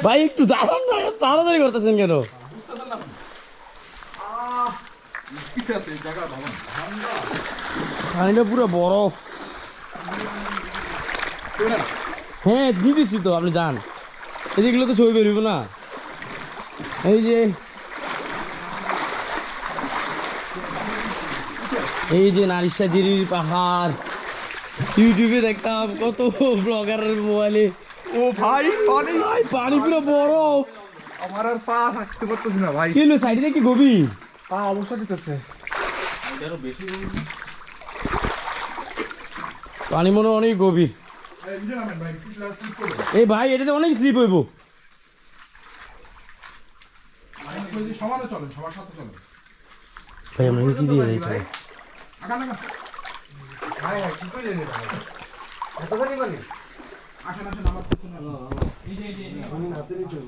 ভাই একটু দাঁড়ান না, তাড়াতাড়ি করতেছেন কেন? পানিটা পুরো বরফ। হ্যাঁ দিতেছি তো, আপনি যান। এই যেগুলো তো ছবি বেরোবো না। এই যে নারিশাজির পাহাড় ইউটিউবে দেখতাম, কত ব্লগারের মোবাইলে। ও ভাই পানি পানি পুরো বরফ। আমার আর পা থাকতে পারতেছি না ভাই। কি হলো, সাইডে কি গভীর? পা অবস্থা দিতেছে। পানি মনে হয় অনেক গভীর। এই ভাই এটাতে অনেক স্লিপ হইব। সমানে চলেন, সবার সাথে চলেন। ভাই আমরা নিচে দিয়ে যাই সবাই। আগান আগান ভাই কি করে জানি ভাই এত পানি পানি। আসেন আসেন আমার পিছনে আসেন। এই যে